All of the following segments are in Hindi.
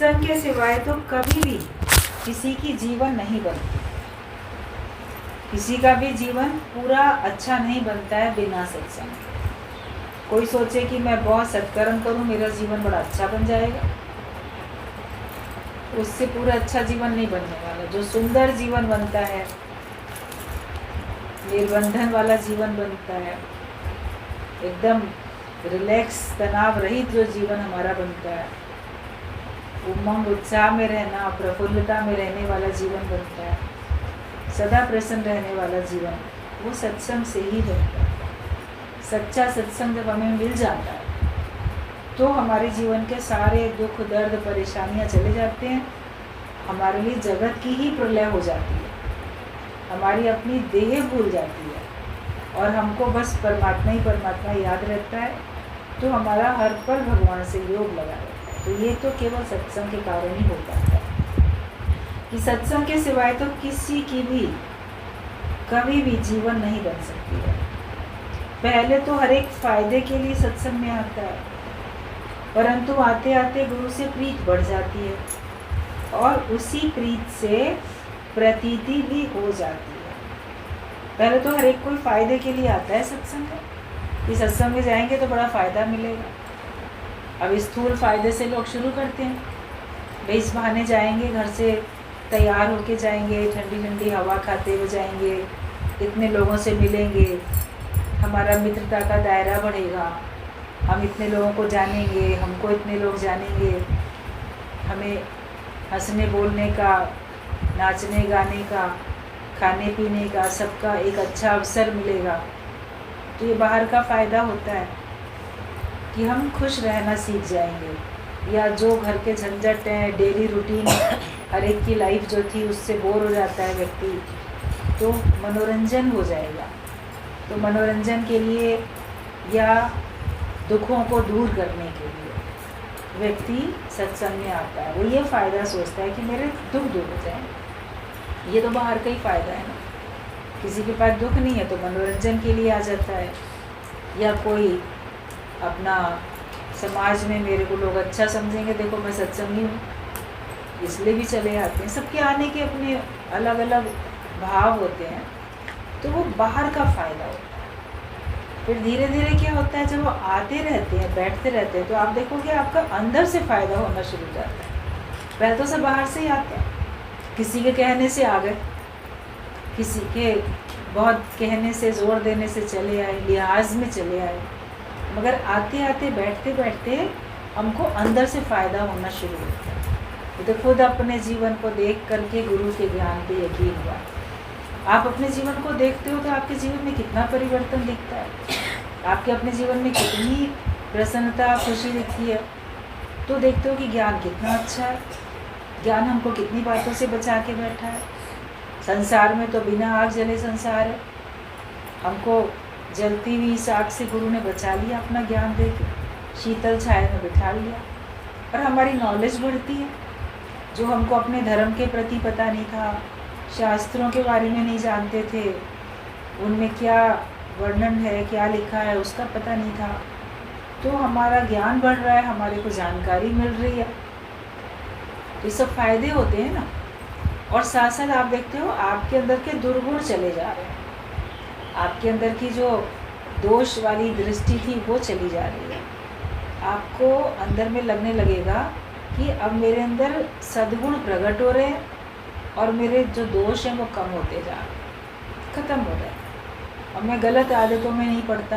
सत्संग के सिवाय तो कभी भी किसी की जीवन नहीं बनती। किसी का भी जीवन पूरा अच्छा नहीं बनता है बिना सत्संग के। कोई सोचे कि मैं बहुत सत्कर्म करूं, मेरा जीवन बड़ा अच्छा बन जाएगा, उससे पूरा अच्छा जीवन नहीं बनने वाला। जो सुंदर जीवन बनता है, निर्बंधन वाला जीवन बनता है, एकदम रिलैक्स, तनाव रहित जो जीवन हमारा बनता है, उमंग उत्साह में रहना, प्रफुल्लता में रहने वाला जीवन बनता है, सदा प्रसन्न रहने वाला जीवन, वो सत्संग से ही बनता है। सच्चा सत्संग जब हमें मिल जाता है तो हमारे जीवन के सारे दुख, दर्द, परेशानियां चले जाते हैं। हमारे लिए जगत की ही प्रलय हो जाती है, हमारी अपनी देह भूल जाती है और हमको बस परमात्मा ही परमात्मा याद रहता है। तो हमारा हर पल भगवान से योग लगा रहता है। तो ये तो केवल सत्संग के कारण ही हो पाता है कि सत्संग के सिवाय तो किसी की भी कभी भी जीवन नहीं बन सकती है। पहले तो हर एक फायदे के लिए सत्संग में आता है, परंतु आते आते गुरु से प्रीत बढ़ जाती है और उसी प्रीत से प्रतीति भी हो जाती है। पहले तो हर एक कोई फायदे के लिए आता है सत्संग में कि सत्संग में जाएंगे तो बड़ा फ़ायदा मिलेगा। अब स्थूल फायदे से लोग शुरू करते हैं, भाई इस बहाने जाएंगे, घर से तैयार होके जाएंगे, ठंडी ठंडी हवा खाते हुए जाएंगे, इतने लोगों से मिलेंगे, हमारा मित्रता का दायरा बढ़ेगा, हम इतने लोगों को जानेंगे, हमको इतने लोग जानेंगे, हमें हंसने बोलने का, नाचने गाने का, खाने पीने का, सबका एक अच्छा अवसर मिलेगा। तो ये बाहर का फ़ायदा होता है कि हम खुश रहना सीख जाएंगे, या जो घर के झंझट हैं, डेली रूटीन, हर एक की लाइफ जो थी उससे बोर हो जाता है व्यक्ति, तो मनोरंजन हो जाएगा। तो मनोरंजन के लिए या दुखों को दूर करने के लिए व्यक्ति सत्संग में आता है। वो ये फ़ायदा सोचता है कि मेरे दुख दूर हो जाए। ये तो बाहर का ही फ़ायदा है ना। किसी के पास दुख नहीं है तो मनोरंजन के लिए आ जाता है, या कोई अपना समाज में मेरे को लोग अच्छा समझेंगे, देखो मैं सत्संगी हूँ, इसलिए भी चले आते हैं। सबके आने के अपने अलग अलग भाव होते हैं, तो वो बाहर का फ़ायदा होता है। फिर धीरे धीरे क्या होता है, जब वो आते रहते हैं, बैठते रहते हैं, तो आप देखोगे आपका अंदर से फ़ायदा होना शुरू हो जाता है। पहले तो सब बाहर से ही आते हैं, किसी के कहने से आ गए, किसी के बहुत कहने से, ज़ोर देने से चले आए, लिहाज में चले आए, मगर आते आते, बैठते बैठते हमको अंदर से फ़ायदा होना शुरू होता है। तो खुद अपने जीवन को देख करके गुरु के ज्ञान पे यकीन हुआ। आप अपने जीवन को देखते हो तो आपके जीवन में कितना परिवर्तन दिखता है, आपके अपने जीवन में कितनी प्रसन्नता, खुशी दिखती है। तो देखते हो कि ज्ञान कितना अच्छा है, ज्ञान हमको कितनी बातों से बचा के बैठा है। संसार में तो बिना आग जले संसार है, हमको जलती हुई इस आग से गुरु ने बचा लिया अपना ज्ञान दे के, शीतल छाया में बिठा लिया। और हमारी नॉलेज बढ़ती है, जो हमको अपने धर्म के प्रति पता नहीं था, शास्त्रों के बारे में नहीं जानते थे, उनमें क्या वर्णन है, क्या लिखा है, उसका पता नहीं था, तो हमारा ज्ञान बढ़ रहा है, हमारे को जानकारी मिल रही है। ये सब फायदे होते हैं ना। और साथ साथ आप देखते हो आपके अंदर के दुर्गुण चले जा रहे हैं, आपके अंदर की जो दोष वाली दृष्टि थी वो चली जा रही है। आपको अंदर में लगने लगेगा कि अब मेरे अंदर सद्गुण प्रकट हो रहे हैं और मेरे जो दोष हैं वो कम होते जा रहे, ख़त्म हो रहे हैं। अब मैं गलत आदतों में नहीं पड़ता,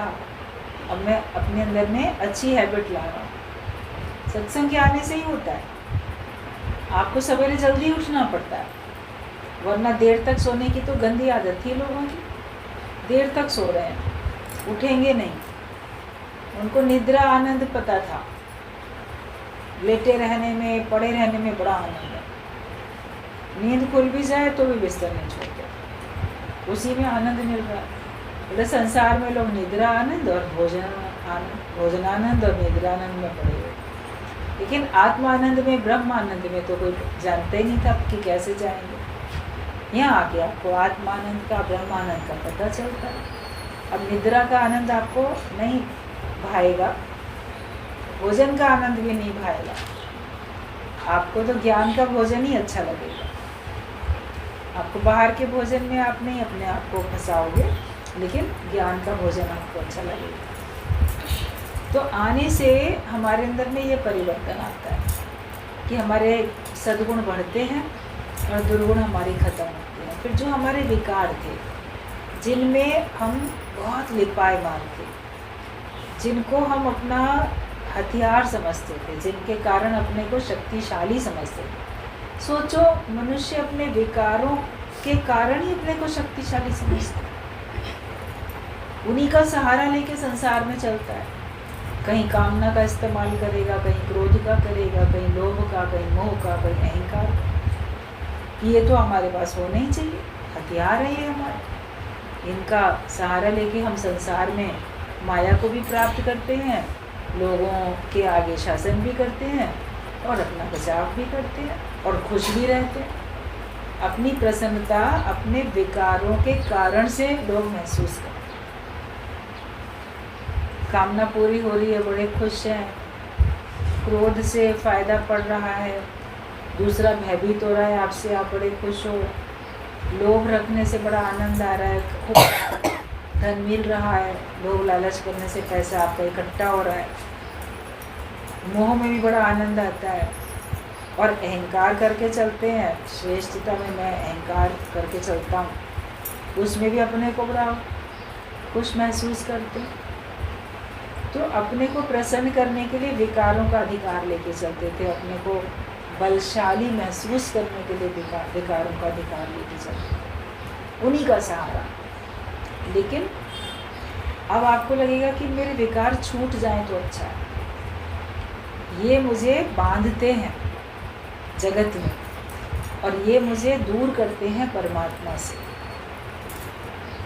अब मैं अपने अंदर में अच्छी हैबिट ला रहा हूँ। सत्संग के आने से ही होता है। आपको सवेरे जल्दी उठना पड़ता है, वरना देर तक सोने की तो गंदी आदत थी लोगों की। देर तक सो रहे हैं, उठेंगे नहीं। उनको निद्रा आनंद पता था, लेटे रहने में, पड़े रहने में बड़ा आनंद है। नींद खुल भी जाए तो भी बिस्तर नहीं छोड़ते, उसी में आनंद मिल रहा है। बोले संसार में लोग निद्रा आनंद और भोजनानंद और निद्रानंद में पड़े हुए, लेकिन आत्मानंद में, ब्रह्म आनंद में तो कोई जानते ही नहीं था कि कैसे जाएंगे। यहाँ आके आपको आत्मानंद का, ब्रह्मानंद का पता चलता है। अब निद्रा का आनंद आपको नहीं भाएगा, भोजन का आनंद भी नहीं भाएगा, आपको तो ज्ञान का भोजन ही अच्छा लगेगा। आपको बाहर के भोजन में आप नहीं अपने आप को फंसाओगे, लेकिन ज्ञान का भोजन आपको अच्छा लगेगा। तो आने से हमारे अंदर में ये परिवर्तन आता है कि हमारे सद्गुण बढ़ते हैं और दुर्गुण हमारे ख़त्म होते हैं। फिर जो हमारे विकार थे, जिनमें हम बहुत लिपायमान थे, जिनको हम अपना हथियार समझते थे, जिनके कारण अपने को शक्तिशाली समझते थे। सोचो, मनुष्य अपने विकारों के कारण ही अपने को शक्तिशाली समझता है। उन्हीं का सहारा लेके संसार में चलता है। कहीं कामना का इस्तेमाल करेगा, कहीं क्रोध का करेगा, कहीं लोभ का, कहीं मोह का, कहीं अहंकार का। ये तो हमारे पास होना ही चाहिए, हथियार है ये हमारे। इनका सहारा लेके हम संसार में माया को भी प्राप्त करते हैं, लोगों के आगे शासन भी करते हैं और अपना बचाव भी करते हैं और खुश भी रहते हैं। अपनी प्रसन्नता अपने विकारों के कारण से लोग महसूस करते हैं। कामना पूरी हो रही है, बड़े खुश हैं। क्रोध से फ़ायदा पड़ रहा है, दूसरा भयभीत हो रहा है आपसे, आप बड़े खुश हो। लोभ रखने से बड़ा आनंद आ रहा है, खूब धन मिल रहा है। लोभ लालच करने से पैसा आपका इकट्ठा हो रहा है। मोह में भी बड़ा आनंद आता है। और अहंकार करके चलते हैं, श्रेष्ठता में मैं अहंकार करके चलता हूँ, उसमें भी अपने को बड़ा खुश महसूस करते हैं। तो अपने को प्रसन्न करने के लिए विकारों का अधिकार लेके चलते थे, अपने को बलशाली महसूस करने के लिए विकारों का अधिकार लेके चलते, उन्हीं का सहारा। लेकिन अब आपको लगेगा कि मेरे विकार छूट जाएं तो अच्छा है। ये मुझे बांधते हैं जगत में और ये मुझे दूर करते हैं परमात्मा से।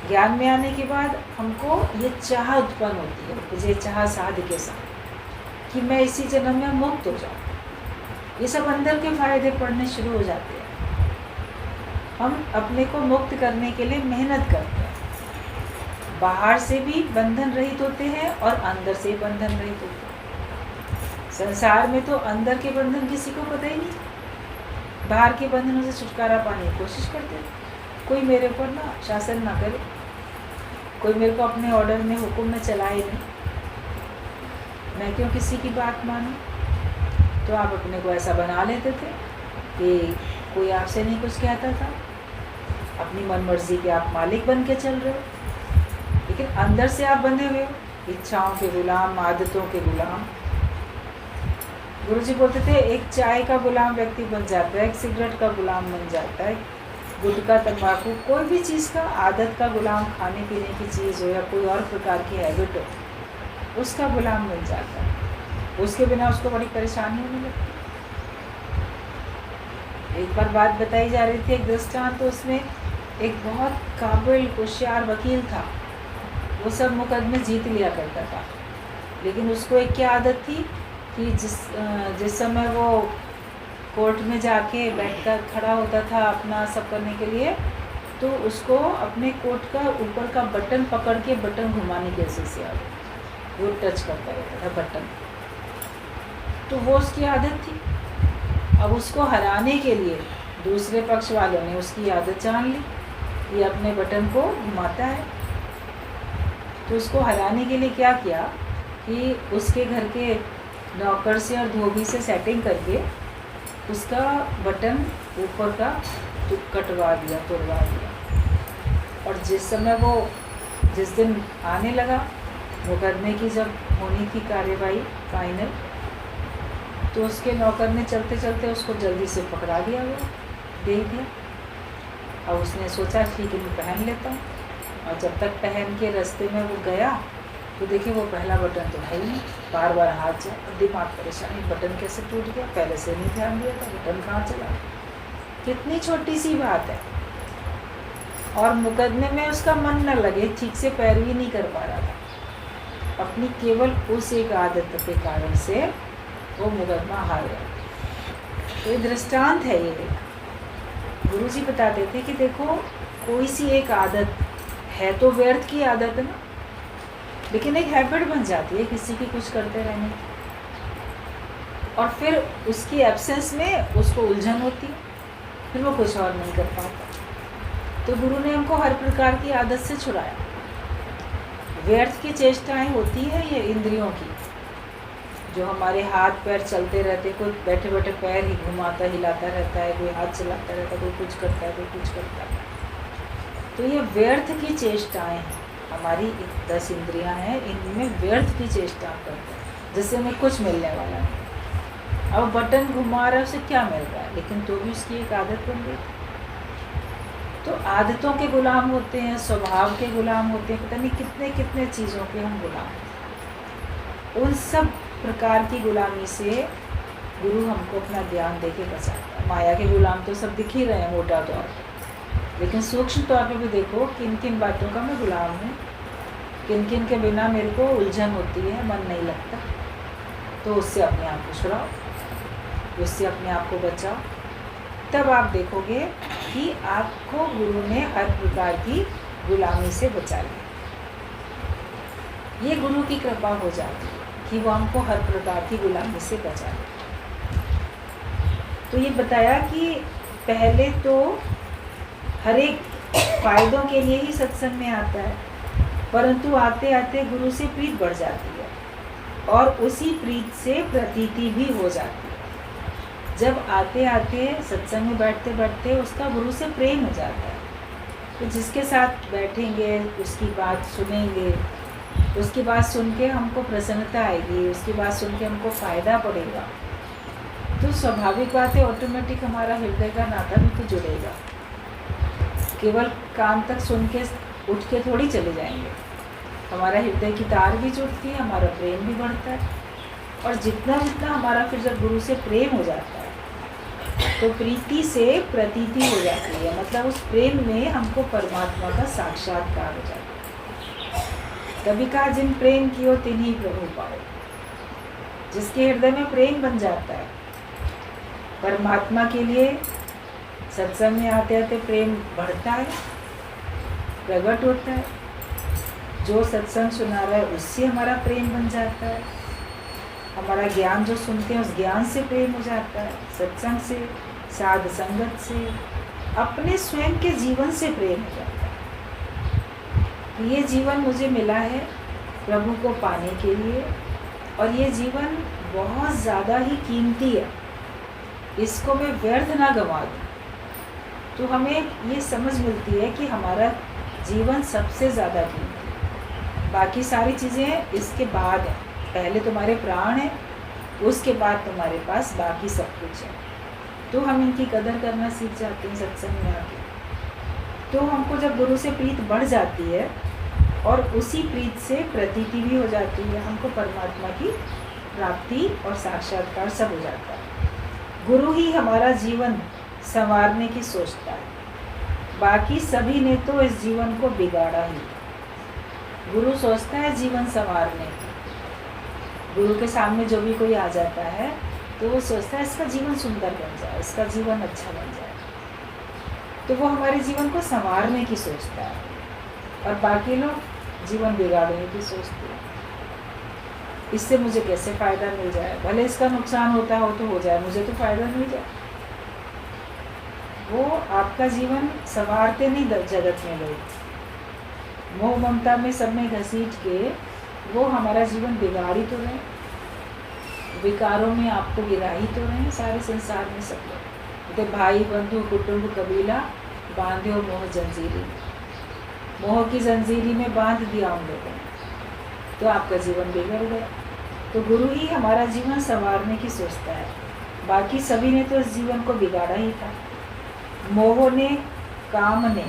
ज्ञान में आने के बाद हमको ये चाह उत्पन्न होती है, मुझे चाह साध के साथ कि मैं इसी जन्म में मुक्त हो जाऊँ। ये सब अंदर के फायदे पड़ने शुरू हो जाते हैं। हम अपने को मुक्त करने के लिए मेहनत करते हैं। बाहर से भी बंधन रहित होते हैं और अंदर से बंधन रहित होते हैं। संसार में तो अंदर के बंधन किसी को पता ही नहीं, बाहर के बंधनों से छुटकारा पाने की कोशिश करते हैं। कोई मेरे ऊपर ना शासन ना करे, कोई मेरे को अपने ऑर्डर में हुक्म में चलाए नहीं, मैं क्यों किसी की बात मानूं। तो आप अपने को ऐसा बना लेते थे कि कोई आपसे नहीं कुछ कहता था, अपनी मन मर्जी के आप मालिक बन के चल रहे हो, लेकिन अंदर से आप बंधे हुए हो, इच्छाओं के गुलाम, आदतों के गुलाम। गुरुजी बोलते थे एक चाय का गुलाम व्यक्ति बन जाता है, एक सिगरेट का गुलाम बन जाता है, गुटखा, तंबाकू, कोई भी चीज़ का आदत का गुलाम, खाने पीने की चीज़ हो या कोई और प्रकार की हैबिट हो, उसका गुलाम बन जाता है। उसके बिना उसको बड़ी परेशानी होने लगती। एक बार बात बताई जा रही थी, एक दृष्टांत, तो उसमें एक बहुत काबिल होशियार वकील था। वो सब मुकदमे जीत लिया करता था, लेकिन उसको एक क्या आदत थी कि जिस समय वो कोर्ट में जाके बैठकर खड़ा होता था अपना सब करने के लिए, तो उसको अपने कोट का ऊपर का बटन पकड़ के बटन घुमाने की वजह से वो टच करता रहता था बटन। तो वो उसकी आदत थी। अब उसको हराने के लिए दूसरे पक्ष वालों ने उसकी आदत जान ली, ये अपने बटन को घुमाता है। तो उसको हराने के लिए क्या किया कि उसके घर के नौकर से और धोबी से सेटिंग करके उसका बटन ऊपर का कटवा दिया, तोड़वा दिया। और जिस दिन आने लगा मुकदमे की, जब होनी थी कार्यवाही फाइनल, तो उसके नौकर ने चलते चलते उसको जल्दी से पकड़ा दिया, वो दे दिया। और उसने सोचा ठीक है मैं पहन लेता हूँ। और जब तक पहन के रास्ते में वो गया तो देखिए वो पहला बटन तो है ही नहीं, बार बार हाथ जा, दिमाग परेशानी, बटन कैसे टूट गया, पहले से नहीं ध्यान दिया था, बटन कहाँ चला। कितनी छोटी सी बात है। और मुकदमे में उसका मन न लगे, ठीक से पैरवी नहीं कर पा रहा था, अपनी केवल उस एक आदत के कारण से वो मुकदमा हार गया। तो ये दृष्टांत है। ये गुरुजी बताते थे कि देखो कोई सी एक आदत है तो व्यर्थ की आदत है ना, लेकिन एक हैबिट बन जाती है किसी की कुछ करते रहने की। और फिर उसकी एब्सेंस में उसको उलझन होती है, फिर वो कुछ और नहीं कर पाता। तो गुरु ने हमको हर प्रकार की आदत से छुड़ाया। व्यर्थ की चेष्टाएं होती है ये इंद्रियों की, जो हमारे हाथ पैर चलते रहते, कोई बैठे बैठे पैर ही घुमाता हिलाता रहता है, कोई हाथ चलाता रहता है, कोई कुछ करता है, कोई कुछ करता है। तो ये व्यर्थ की चेष्टाएं हैं। हमारी 10 इंद्रियां हैं, इनमें व्यर्थ की चेष्टा करते हैं, जिससे हमें कुछ मिलने वाला नहीं। अब बटन घुमा रहा है, उसे क्या मिल रहा है, लेकिन तो भी उसकी एक आदत बन गई। तो आदतों के गुलाम होते हैं, स्वभाव के गुलाम होते हैं, पता नहीं कितने कितने चीज़ों के हम गुलाम हैं। उन सब प्रकार की गुलामी से गुरु हमको अपना ज्ञान दे के बचाता है। माया के गुलाम तो सब दिख ही रहे हैं मोटा तौर पर, लेकिन सूक्ष्म तौर पे भी देखो किन किन बातों का मैं गुलाम हूँ, किन किन के बिना मेरे को उलझन होती है, मन नहीं लगता। तो उससे अपने आप को छुड़ाओ, उससे अपने आप को बचाओ, तब आप देखोगे कि आपको गुरु ने हर प्रकार की गुलामी से बचा लिया। ये गुरु की कृपा हो जाती है कि वो हमको हर प्रकार की गुलामी से बचा ले। तो ये बताया कि पहले तो हर एक फायदों के लिए ही सत्संग में आता है, परंतु आते आते गुरु से प्रीत बढ़ जाती है और उसी प्रीत से प्रतीति भी हो जाती है। जब आते आते सत्संग में बैठते बैठते उसका गुरु से प्रेम हो जाता है, तो जिसके साथ बैठेंगे, उसकी बात सुनेंगे, उसकी बात सुन के हमको प्रसन्नता आएगी, उसकी बात सुन के हमको फ़ायदा पड़ेगा, तो स्वाभाविक बात है ऑटोमेटिक हमारा हृदय का नाता भी तो जुड़ेगा। केवल कान तक सुन के उठ के थोड़ी चले जाएंगे, हमारा हृदय की तार भी जुड़ती है, हमारा प्रेम भी बढ़ता है। और जितना जितना हमारा फिर जब गुरु से प्रेम हो जाता है तो प्रीति से प्रतीति हो जाती है, मतलब उस प्रेम में हमको परमात्मा का साक्षात्कार हो जाता है। तभी कहा जिन प्रेम कियो तिन्हीं प्रभु पाओ। जिसके हृदय में प्रेम बन जाता है परमात्मा के लिए, सत्संग में आते आते प्रेम बढ़ता है, प्रकट होता है। जो सत्संग सुना रहा है उससे हमारा प्रेम बन जाता है, हमारा ज्ञान जो सुनते हैं उस ज्ञान से प्रेम हो जाता है, सत्संग से, साध संगत से, अपने स्वयं के जीवन से प्रेम हो जाता है। ये जीवन मुझे मिला है प्रभु को पाने के लिए, और ये जीवन बहुत ज़्यादा ही कीमती है, इसको मैं व्यर्थ ना गंवा दूँ। तो हमें ये समझ मिलती है कि हमारा जीवन सबसे ज़्यादा कीमती है, बाकी सारी चीज़ें इसके बाद हैं। पहले तुम्हारे प्राण हैं, उसके बाद तुम्हारे पास बाकी सब कुछ है। तो हम इनकी कदर करना सीख जाते हैं सत्संग में आके। तो हमको जब गुरु से प्रीत बढ़ जाती है और उसी प्रीत से प्रतीति भी हो जाती है, हमको परमात्मा की प्राप्ति और साक्षात्कार सब हो जाता है। गुरु ही हमारा जीवन संवारने की सोचता है, बाकी सभी ने तो इस जीवन को बिगाड़ा ही। गुरु सोचता है जीवन संवारने की। गुरु के सामने जो भी कोई आ जाता है तो वो सोचता है इसका जीवन सुंदर बन जाए, इसका जीवन अच्छा बन जाए, तो वो हमारे जीवन को संवारने की सोचता है, और बाकी लोग जीवन बिगाड़ने की सोचते हैं। इससे मुझे कैसे फ़ायदा मिल जाए, भले इसका नुकसान होता हो तो हो जाए, मुझे तो फ़ायदा मिल जाए। वो आपका जीवन संवारते नहीं जगत में लोग, मोह ममता में सब में घसीट के वो हमारा जीवन बिगाड़ी तो रहे, विकारों में आपको गिरा ही तो रहे सारे संसार में सब लोग। तो भाई बंधु कुटुंब कबीला बांध्यो मोह जंजीरी, मोह की जंजीरी में बांध दिया उन लोगों ने, तो आपका जीवन बिगड़ गया। तो गुरु ही हमारा जीवन संवारने की सोचता है, बाकी सभी ने तो इस जीवन को बिगाड़ा ही था। मोह ने, काम ने,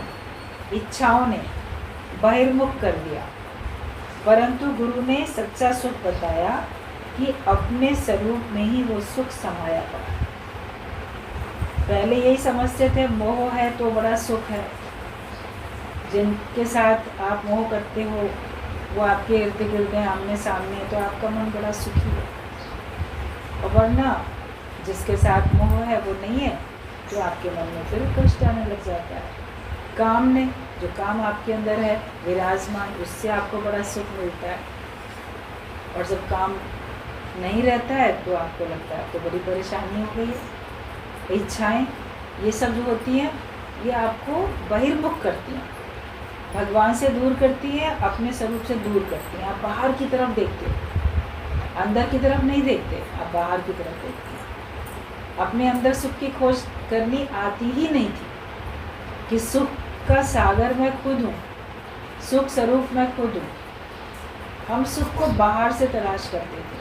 इच्छाओं ने बहिर्मुख कर दिया, परंतु गुरु ने सच्चा सुख बताया कि अपने स्वरूप में ही वो सुख समाया पड़ा। पहले यही समझते थे मोह है तो बड़ा सुख है, जिनके साथ आप मोह करते हो वो आपके इर्द गिर्द हैं, आमने सामने, तो आपका मन बड़ा सुखी है। और वरना जिसके साथ मोह है वो नहीं है तो आपके मन में फिर कष्ट आने लग जाता है। काम ने, जो काम आपके अंदर है विराजमान, उससे आपको बड़ा सुख मिलता है, और जब काम नहीं रहता है तो आपको लगता है तो बड़ी परेशानी हो गई है। इच्छाएं ये सब जो होती हैं ये आपको बहिर्मुख करती हैं, भगवान से दूर करती हैं, अपने स्वरूप से दूर करती हैं। आप बाहर की तरफ देखते हो, अंदर की तरफ नहीं देखते, आप बाहर की तरफ देखते हैं। अपने अंदर सुख की खोज करनी आती ही नहीं थी कि सुख का सागर मैं खुद हूँ, सुख स्वरूप मैं खुद हूँ। हम सुख को बाहर से तलाश करते थे,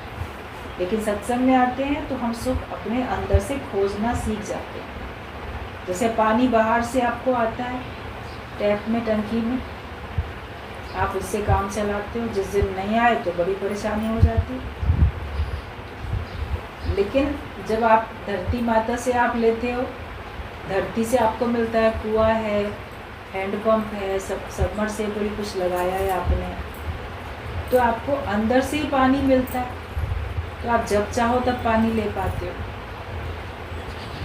लेकिन सत्संग में आते हैं तो हम सुख अपने अंदर से खोजना सीख जाते हैं। जैसे पानी बाहर से आपको आता है टैप में, टंकी में, आप उससे काम चलाते हो। जिस दिन नहीं आए तो बड़ी परेशानी हो जाती है। लेकिन जब आप धरती माता से आप लेते हो, धरती से आपको मिलता है, कुआं है, हैंडपंप है, सब सबमर्सिबल कुछ लगाया है आपने, तो आपको अंदर से ही पानी मिलता है। तो आप जब चाहो तब पानी ले पाते हो।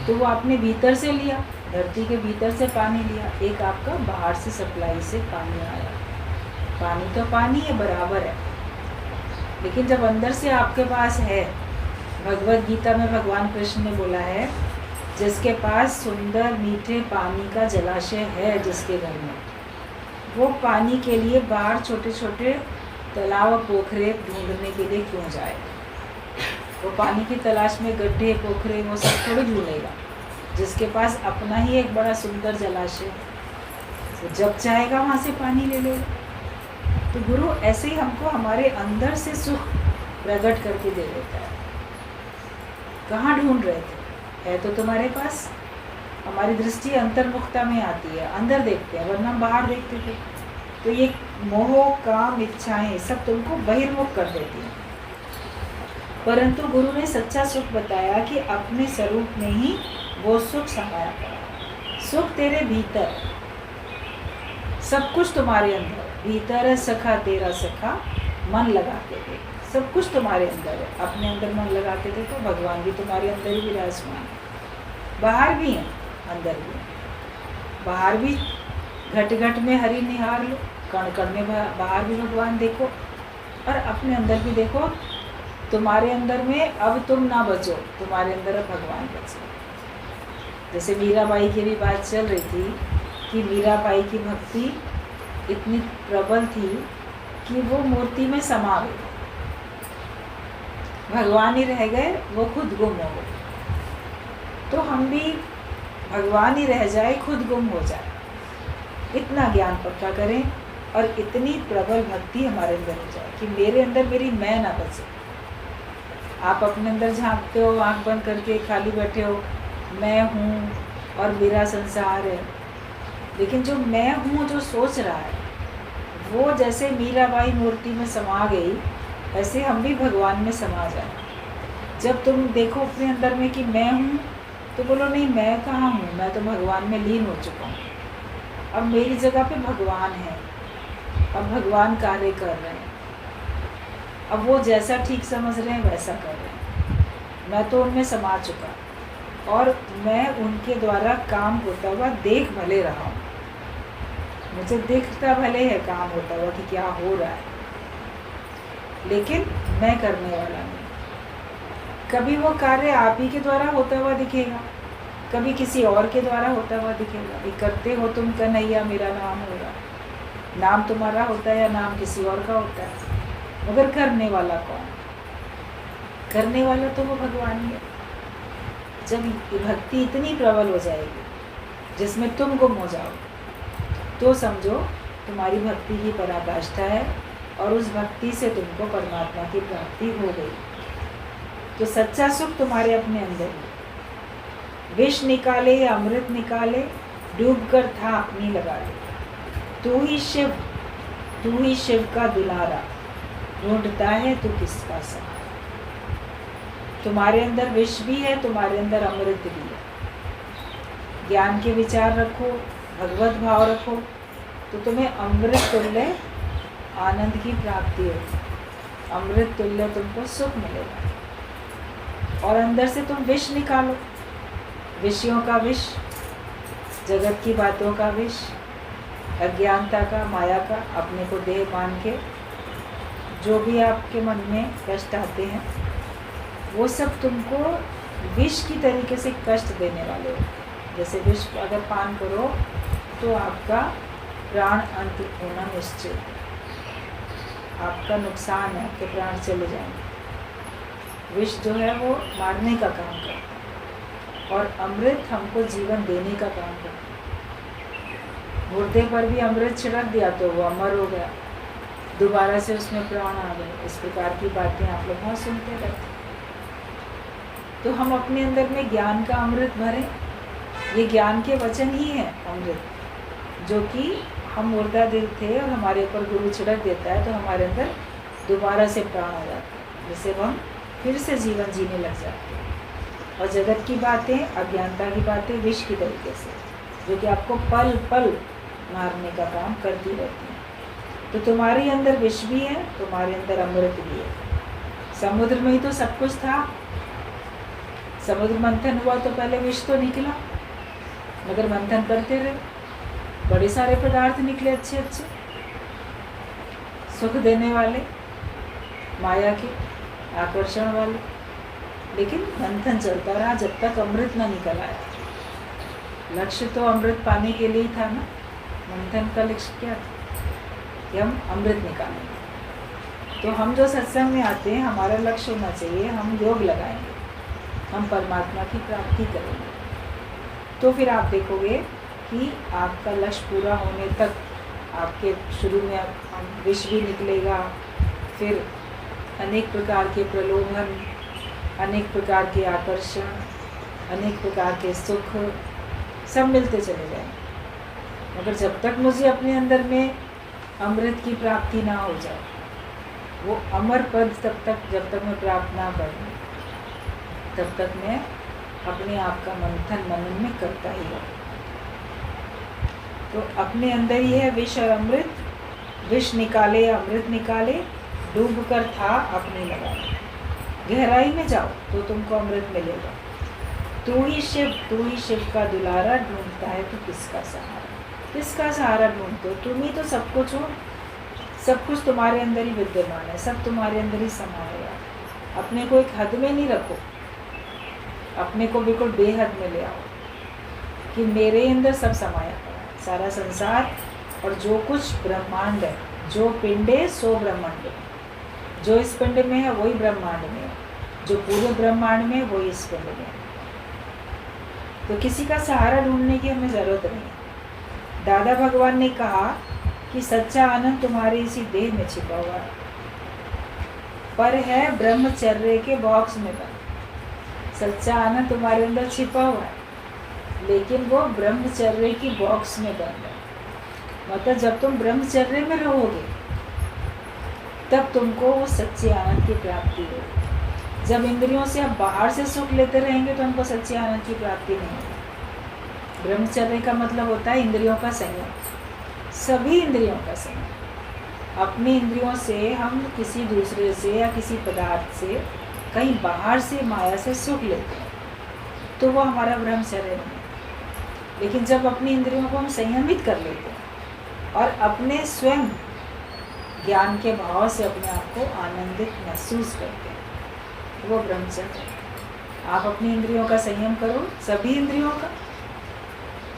तो वो आपने भीतर से लिया, धरती के भीतर से पानी लिया, एक आपका बाहर से सप्लाई से पानी आया। पानी तो पानी है, बराबर है। लेकिन जब अंदर से आपके पास है, भगवत गीता में भगवान कृष्ण ने बोला है, जिसके पास सुंदर मीठे पानी का जलाशय है, जिसके घर में, वो पानी के लिए बाहर छोटे छोटे तालाब पोखरे ढूंढने के लिए क्यों जाए? वो पानी की तलाश में गड्ढे पोखरे वो सब थोड़ी ढूंढेगा। जिसके पास अपना ही एक बड़ा सुंदर जलाशय, वो जब चाहेगा वहाँ से पानी ले लेगा। तो गुरु ऐसे ही हमको हमारे अंदर से सुख प्रकट करके दे देता है। कहाँ ढूंढ रहे थे? है तो तुम्हारे पास। हमारी दृष्टि अंतर्मुखता में आती है, अंदर देखते हैं, वरना हम बाहर देखते थे। तो ये मोह, काम, इच्छाएं सब तुमको बहिर्मुख कर देती हैं। परंतु गुरु ने सच्चा सुख बताया कि अपने स्वरूप में ही वो सुख समाया पड़ा। सुख तेरे भीतर, सब कुछ तुम्हारे अंदर भीतर है। सखा तेरा सखा, मन लगा के देख, सब कुछ तुम्हारे अंदर है। अपने अंदर मन लगा के देखो, भगवान भी तुम्हारे अंदर ही विराजमान है। बाहर भी है, अंदर भी है। बाहर भी घट घट में हरि निहार लो, कण कण में बाहर भी भगवान देखो, और अपने अंदर भी देखो। तुम्हारे अंदर में अब तुम ना बचो, तुम्हारे अंदर अब भगवान बचे। जैसे मीराबाई की भी बात चल रही थी कि मीराबाई की भक्ति इतनी प्रबल थी कि वो मूर्ति में समा गई, भगवान ही रह गए, वो खुद गुम हो गए। तो हम भी भगवान ही रह जाए, खुद गुम हो जाए, इतना ज्ञान पक्का करें और इतनी प्रबल भक्ति हमारे अंदर हो जाए कि मेरे अंदर मेरी मैं ना बचे। आप अपने अंदर झांकते हो, आंख बंद करके खाली बैठे हो, मैं हूँ और मेरा संसार है। लेकिन जो मैं हूँ जो सोच रहा है, वो जैसे मीराबाई मूर्ति में समा गई, ऐसे हम भी भगवान में समा जाए। जब तुम देखो अपने अंदर में कि मैं हूँ, तो बोलो नहीं मैं कहाँ हूँ, मैं तो भगवान में लीन हो चुका हूँ। अब मेरी जगह पे भगवान है, अब भगवान कार्य कर रहे हैं, अब वो जैसा ठीक समझ रहे हैं वैसा कर रहे हैं। मैं तो उनमें समा चुका और मैं उनके द्वारा काम होता हुआ देख भले रहा हूँ। मुझे दिखता भले है काम होता हुआ कि क्या हो रहा है, लेकिन मैं करने वाला नहीं। कभी वो कार्य आप ही के द्वारा होता हुआ दिखेगा, कभी किसी और के द्वारा होता हुआ दिखेगा। ये करते हो तुम कन्हैया मेरा नाम होगा, नाम तुम्हारा होता है या नाम किसी और का होता है, मगर करने वाला कौन? करने वाला तो वो भगवान ही है। जब भक्ति इतनी प्रबल हो जाएगी जिसमें तुम गुम हो जाओ, तो समझो तुम्हारी भक्ति की पराकाष्ठा है और उस भक्ति से तुमको परमात्मा की प्राप्ति हो गई। तो सच्चा सुख तुम्हारे अपने अंदर है। विष निकाले या अमृत निकाले, डूब कर था अपनी लगा ले। तू ही शिव का दुलारा, ढूंढता है तू किसका सहारा। तुम्हारे अंदर विष भी है, तुम्हारे अंदर अमृत भी है। ज्ञान के विचार रखो, भगवत भाव रखो, तो तुम्हें अमृत तुल्य आनंद की प्राप्ति होगी, अमृत तुल्य तुमको सुख मिलेगा। और अंदर से तुम विष निकालो, विषयों का विष, जगत की बातों का विष, अज्ञानता का, माया का, अपने को देह मान के जो भी आपके मन में कष्ट आते हैं वो सब तुमको विष की तरीके से कष्ट देने वाले हो। जैसे विष अगर पान करो तो आपका प्राण अंत होना निश्चित, आपका नुकसान है, आपके प्राण चले जाएंगे। विष जो है वो मारने का काम करता है और अमृत हमको जीवन देने का काम करता है। मुर्दे पर भी अमृत छिड़क दिया तो वो अमर हो गया, दोबारा से उसमें प्राण आ गए। इस प्रकार की बातें आप लोग बहुत सुनते रहते। तो हम अपने अंदर में ज्ञान का अमृत भरें। ये ज्ञान के वचन ही है अमृत, जो कि हम मुर्दा दिल थे और हमारे ऊपर गुरु छिड़क देता है तो हमारे अंदर दोबारा से प्राण आ जाता है, जिससे हम फिर से जीवन जीने लग जाते हैं। और जगत की बातें, अज्ञानता की बातें विष की तरीके से, जो कि आपको पल पल मारने का काम करती रहती है। तो तुम्हारे अंदर विष भी है, तुम्हारे अंदर अमृत भी है। समुद्र में ही तो सब कुछ था। समुद्र मंथन हुआ तो पहले विष तो निकला, मगर मंथन करते रहे, बड़े सारे पदार्थ निकले अच्छे अच्छे, सुख देने वाले, माया के, आकर्षण वाले। लेकिन मंथन चलता रहा जब तक अमृत ना निकल आया। लक्ष्य तो अमृत पाने के लिए ही था ना। मंथन का लक्ष्य क्या था कि हम अमृत निकालेंगे। तो हम जो सत्संग में आते हैं, हमारा लक्ष्य होना चाहिए हम योग लगाएंगे, हम परमात्मा की प्राप्ति करेंगे। तो फिर आप देखोगे कि आपका लक्ष्य पूरा होने तक आपके शुरू में विष भी निकलेगा, फिर अनेक प्रकार के प्रलोभन, अनेक प्रकार के आकर्षण, अनेक प्रकार के सुख सब मिलते चले जाएंगे। मगर जब तक मुझे अपने अंदर में अमृत की प्राप्ति ना हो जाए, वो अमर पद तब तक जब तक मैं प्राप्त ना करूँ, तब तक मैं अपने आप का मंथन मनन में करता ही रहूँ। तो अपने अंदर ही है विष और अमृत। विष निकाले अमृत निकाले, डूब कर था अपने लगाए। गहराई में जाओ तो तुमको अमृत मिलेगा। तू ही शिव का दुलारा, ढूंढता है तो किसका सहारा। किसका सहारा ढूंढते हो? तुम ही तो सब कुछ हो, सब कुछ तुम्हारे अंदर ही विद्यमान है, सब तुम्हारे अंदर ही समाया है। अपने को एक हद में नहीं रखो, अपने को बिल्कुल बेहद में ले आओ कि मेरे अंदर सब समाया है, सारा संसार और जो कुछ ब्रह्मांड है, जो पिंडे सो ब्रह्मांड है। जो इस पिंड में है वही ब्रह्मांड में है, जो पूरे ब्रह्मांड में है वही इस पिंड में है। तो किसी का सहारा ढूंढने की हमें ज़रूरत नहीं है। दादा भगवान ने कहा कि सच्चा आनंद तुम्हारे इसी देह में छिपा हुआ है, पर है ब्रह्मचर्य के बॉक्स में बंद। सच्चा आनंद तुम्हारे अंदर छिपा हुआ है, लेकिन वो ब्रह्मचर्य की बॉक्स में बंद है। मतलब जब तुम ब्रह्मचर्य में रहोगे तब तुमको वो सच्चे आनंद की प्राप्ति होगी। जब इंद्रियों से आप बाहर से सुख लेते रहेंगे तो हमको सच्चे आनंद की प्राप्ति नहीं होगी। ब्रह्मचर्य का मतलब होता है इंद्रियों का संयम, सभी इंद्रियों का संयम। अपनी इंद्रियों से हम किसी दूसरे से या किसी पदार्थ से, कहीं बाहर से माया से सुख लेते हैं तो वो हमारा ब्रह्मचर्य नहीं है। लेकिन जब अपनी इंद्रियों को हम संयमित कर लेते हैं और अपने स्वयं ज्ञान के भाव से अपने आप को आनंदित महसूस करते हैं, वो ब्रह्मचर्य है। आप अपनी इंद्रियों का संयम करो, सभी इंद्रियों का,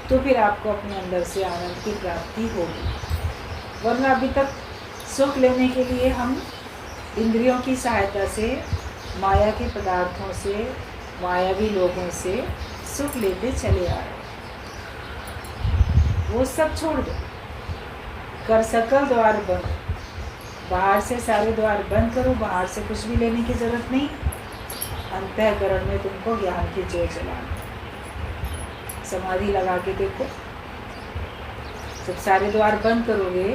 तो फिर आपको अपने अंदर से आनंद की प्राप्ति होगी। वरना अभी तक सुख लेने के लिए हम इंद्रियों की सहायता से, माया के पदार्थों से, मायावी लोगों से सुख लेते चले आ रहे। वो सब छोड़ दो, कर सकल द्वार बंद। बाहर से सारे द्वार बंद करो, बाहर से कुछ भी लेने की जरूरत नहीं। अंतःकरण में तुमको ज्ञान की जोत जलाना। समाधि लगा के देखो, जब सारे द्वार बंद करोगे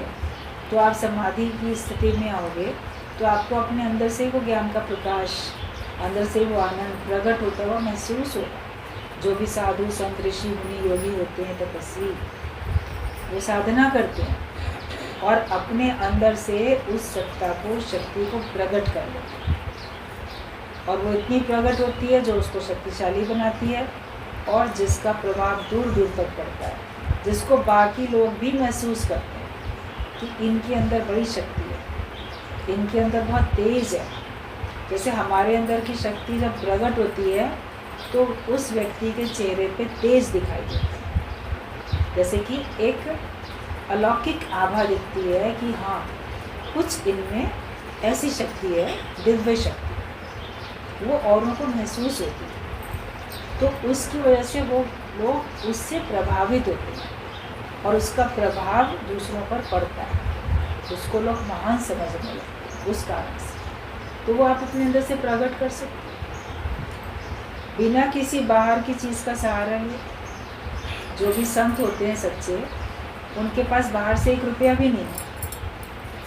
तो आप समाधि की स्थिति में आओगे तो आपको अपने अंदर से वो ज्ञान का प्रकाश, अंदर से वो आनंद प्रकट होता हुआ महसूस होगा। जो भी साधु संत ऋषि मुनि योगी होते हैं, तपस्वी, वो साधना करते हैं और अपने अंदर से उस सत्ता को, शक्ति को प्रकट कर लेते हैं। और वो इतनी प्रकट होती है जो उसको शक्तिशाली बनाती है और जिसका प्रभाव दूर दूर तक पड़ता है, जिसको बाकी लोग भी महसूस करते हैं कि इनके अंदर बड़ी शक्ति है, इनके अंदर बहुत तेज है, जैसे हमारे अंदर की शक्ति जब प्रकट होती है तो उस व्यक्ति के चेहरे पे तेज दिखाई देता है, जैसे कि एक अलौकिक आभा दिखती है कि हाँ कुछ इनमें ऐसी शक्ति है, दिव्य शक्ति, वो औरों को महसूस होती है। तो उसकी वजह से वो लोग उससे प्रभावित होते हैं और उसका प्रभाव दूसरों पर पड़ता है, उसको लोग महान समझने लगते उस कारण से। तो वो आप अपने अंदर से प्रकट कर सकते हैं बिना किसी बाहर की चीज़ का सहारा लिए। जो भी संत होते हैं सच्चे, उनके पास बाहर से 1 रुपया भी नहीं है,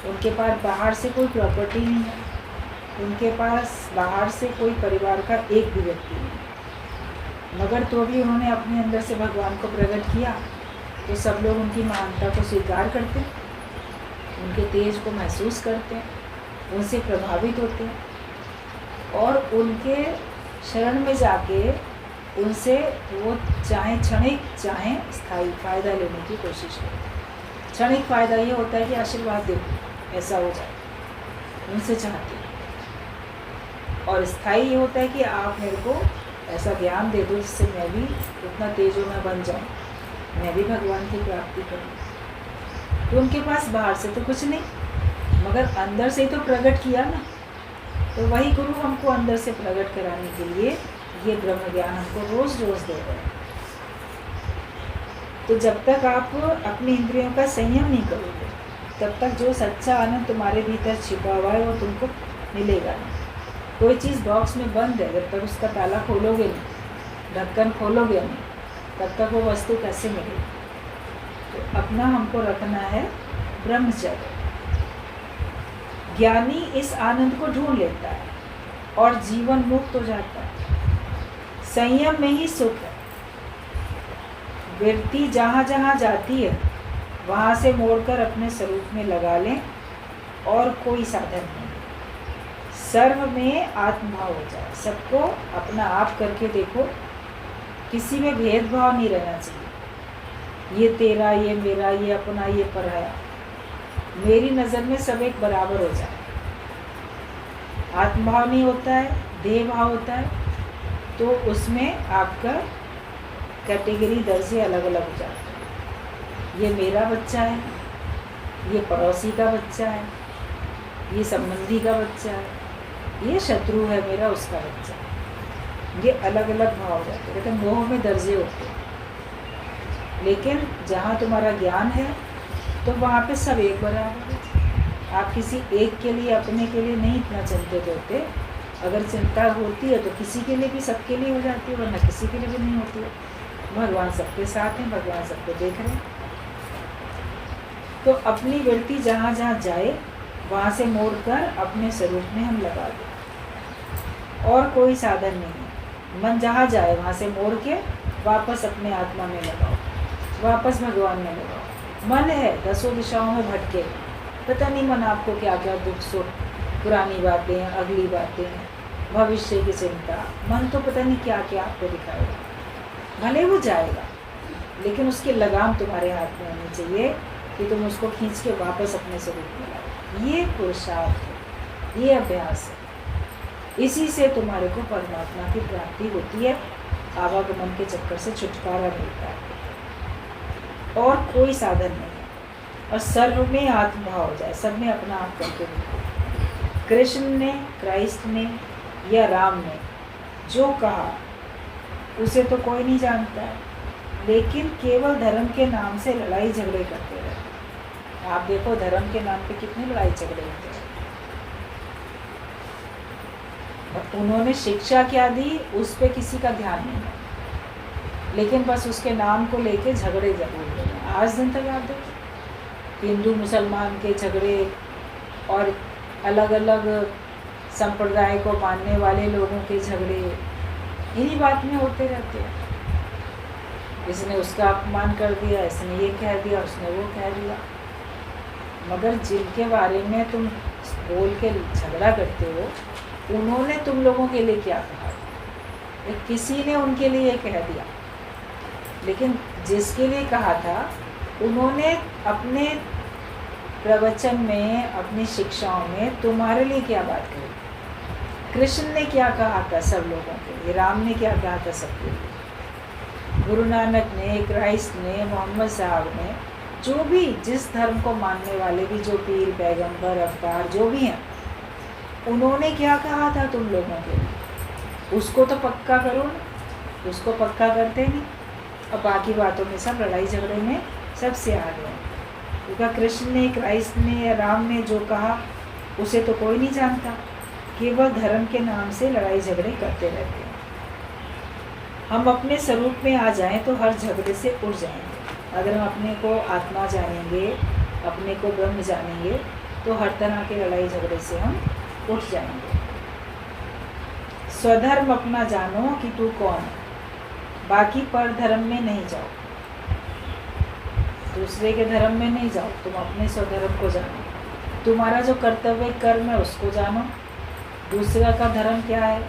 उनके पास बाहर से कोई प्रॉपर्टी नहीं है, उनके पास बाहर से कोई परिवार का एक भी व्यक्ति नहीं है, मगर तो भी उन्होंने अपने अंदर से भगवान को प्रकट किया तो सब लोग उनकी महानता को स्वीकार करते हैं, उनके तेज को महसूस करते हैं, उनसे प्रभावित होते हैं और उनके शरण में जाके उनसे वो चाहे क्षणिक चाहे स्थायी फ़ायदा लेने की कोशिश करते हैं। क्षणिक फ़ायदा ये होता है कि आशीर्वाद दे, ऐसा हो जाए, उनसे चाहते हैं। और स्थायी ये होता है कि आप मेरे को ऐसा ज्ञान दे दो जिससे मैं भी उतना तेजो में बन जाऊँ, मैं भी भगवान की प्राप्ति करूँ। तो उनके पास बाहर से तो कुछ नहीं, मगर अंदर से ही तो प्रकट किया ना। तो वही गुरु हमको अंदर से प्रकट कराने के लिए ये ब्रह्म ज्ञान हमको रोज़ रोज़ दे रहे हैं। तो जब तक आप अपनी इंद्रियों का संयम नहीं करोगे तब तक जो सच्चा आनंद तुम्हारे भीतर छिपा हुआ है वो तुमको मिलेगा नहीं। कोई चीज़ बॉक्स में बंद है, जब तक उसका ताला खोलोगे नहीं, ढक्कन खोलोगे नहीं, तब तक वो वस्तु कैसे मिलेगी। तो अपना हमको रखना है ब्रह्मचर्य। ज्ञानी इस आनंद को ढूंढ लेता है और जीवन मुक्त हो जाता है। संयम में ही सुख है। वृत्ति जहाँ जहाँ जाती है वहाँ से मोड़कर अपने स्वरूप में लगा लें और कोई साधन नहीं। सर्व में आत्मभाव हो जाए, सबको अपना आप करके देखो, किसी में भेदभाव नहीं रहना चाहिए, ये तेरा, ये मेरा, ये अपना, ये पराया। मेरी नज़र में सब एक बराबर हो जाए। आत्मभाव नहीं होता है, देह भाव होता है, तो उसमें आपका कैटेगरी दर्जे अलग अलग हो जाते हैं। ये मेरा बच्चा है, ये पड़ोसी का बच्चा है, ये संबंधी का बच्चा है, ये शत्रु है मेरा, उसका बच्चा है। ये अलग अलग भाव हो जाते हैं, कहते हैं मोह में दर्जे होते हैं। लेकिन जहाँ तुम्हारा ज्ञान है तो वहाँ पे सब एक बराबर है। आप किसी एक के लिए, अपने के लिए नहीं इतना चिंतित होते। अगर चिंता होती है तो किसी के लिए भी, सबके लिए हो जाती है, वरना किसी के लिए भी नहीं होती है। भगवान सबके साथ हैं, भगवान सबको देख रहे हैं। तो अपनी वृत्ति जहाँ जहाँ जाए वहाँ से मोड़कर अपने स्वरूप में हम लगा दें, और कोई साधन नहीं है। मन जहाँ जाए वहाँ से मोड़ के वापस अपने आत्मा में लगाओ, वापस भगवान में लगाओ। मन है 10 दिशाओं में भटके, पता नहीं मन आपको क्या क्या दुख सुख, पुरानी बातें, अगली बातें, भविष्य की चिंता, मन तो पता नहीं क्या क्या आपको दिखाएगा। भले वो जाएगा, लेकिन उसकी लगाम तुम्हारे हाथ में होनी चाहिए कि तुम उसको खींच के वापस अपने स्वरूप में लाओ। ये पुरुषार्थ है, ये अभ्यास है। इसी से तुम्हारे को परमात्मा की प्राप्ति होती है, आवागमन के चक्कर से छुटकारा मिलता है, और कोई साधन नहीं है। और सर्व में आत्मभाव हो जाए, सब में अपना आप करके देखो। कृष्ण ने, क्राइस्ट ने या राम ने जो कहा उसे तो कोई नहीं जानता है, लेकिन केवल धर्म के नाम से लड़ाई झगड़े करते रहे। आप देखो धर्म के नाम पे कितने लड़ाई झगड़े होते हैं। और उन्होंने शिक्षा क्या दी उस पे किसी का ध्यान नहीं है, लेकिन बस उसके नाम को लेके झगड़े जरूर हो रहे हैं। आज दिन तक आप देखो हिंदू मुसलमान के झगड़े और अलग अलग संप्रदाय को मानने वाले लोगों के झगड़े इन्हीं बात में होते रहते हैं। इसने उसका अपमान कर दिया, इसने ये कह दिया, उसने वो कह दिया। मगर जिनके बारे में तुम बोल के झगड़ा करते हो, उन्होंने तुम लोगों के लिए क्या कहा? किसी ने उनके लिए कह दिया, लेकिन जिसके लिए कहा था उन्होंने अपने प्रवचन में, अपनी शिक्षाओं में तुम्हारे लिए क्या बात कही? कृष्ण ने क्या कहा था सब लोगों के लिए, राम ने क्या कहा था सबके लिए, गुरु नानक ने, क्राइस्ट ने, मोहम्मद साहब ने, जो भी जिस धर्म को मानने वाले भी, जो पीर पैगंबर अवतार जो भी हैं, उन्होंने क्या कहा था तुम लोगों के लिए, उसको तो पक्का करो ना। उसको पक्का करते नहीं, अब बाकी बातों में सब लड़ाई झगड़े में सबसे आ गए। क्योंकि कृष्ण ने, क्राइस्ट ने या राम ने जो कहा उसे तो कोई नहीं जानता, केवल धर्म के नाम से लड़ाई झगड़े करते रहते हैं। हम अपने स्वरूप में आ जाएं तो हर झगड़े से उड़ जाएंगे। अगर हम अपने को आत्मा जानेंगे, अपने को ब्रह्म जानेंगे, तो हर तरह के लड़ाई झगड़े से हम उठ जाएंगे। स्वधर्म अपना जानो कि तू कौन है, बाकी पर धर्म में नहीं जाओ, दूसरे के धर्म में नहीं जाओ, तुम अपने स्वधर्म को जानो। तुम्हारा जो कर्तव्य कर्म है उसको जानो, दूसरा का धर्म क्या है,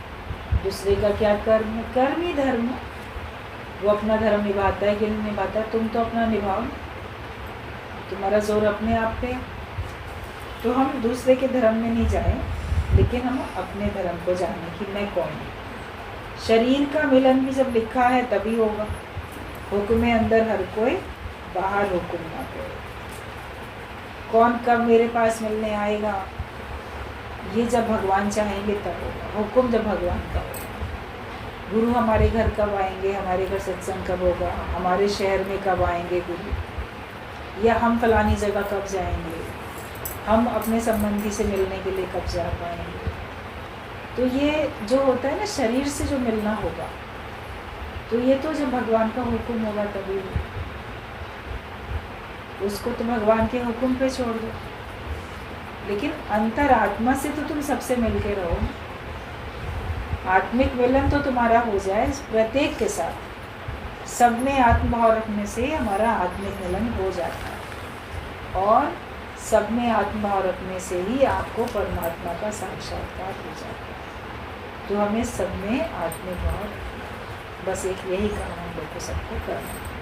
दूसरे का क्या कर्म है, कर्म ही धर्म है। वो अपना धर्म निभाता है कि नहीं निभाता है, तुम तो अपना निभाओ, तुम्हारा जोर अपने आप पे। तो हम दूसरे के धर्म में नहीं जाएं, लेकिन हम अपने धर्म को जाने कि मैं कौन हूँ। शरीर का मिलन भी जब लिखा है तभी होगा। हुक्म अंदर हर कोई, बाहर हुक्म ना कोई। कौन कब मेरे पास मिलने आएगा, ये जब भगवान चाहेंगे तब होगा। हुक्म जब भगवान का होगा। गुरु हमारे घर कब आएंगे, हमारे घर सत्संग कब होगा, हमारे शहर में कब आएंगे गुरु, या हम फलानी जगह कब जाएंगे, हम अपने संबंधी से मिलने के लिए कब जा पाएंगे। तो ये जो होता है ना, शरीर से जो मिलना होगा, तो ये तो जब भगवान का हुक्म होगा तभी होगा। उसको तो भगवान के हुक्म पे छोड़ दो, लेकिन अंतरात्मा से तो तुम सबसे मिलके रहो। आत्मिक मिलन तो तुम्हारा हो जाए प्रत्येक के साथ। सब में आत्मभाव रखने से हमारा आत्मिक मिलन हो जाता है, और सब में आत्मभाव रखने से ही आपको परमात्मा का साक्षात्कार हो जाता है। तो हमें सब में आत्मिक भाव, बस एक यही काम हम लोग को सबको करना है।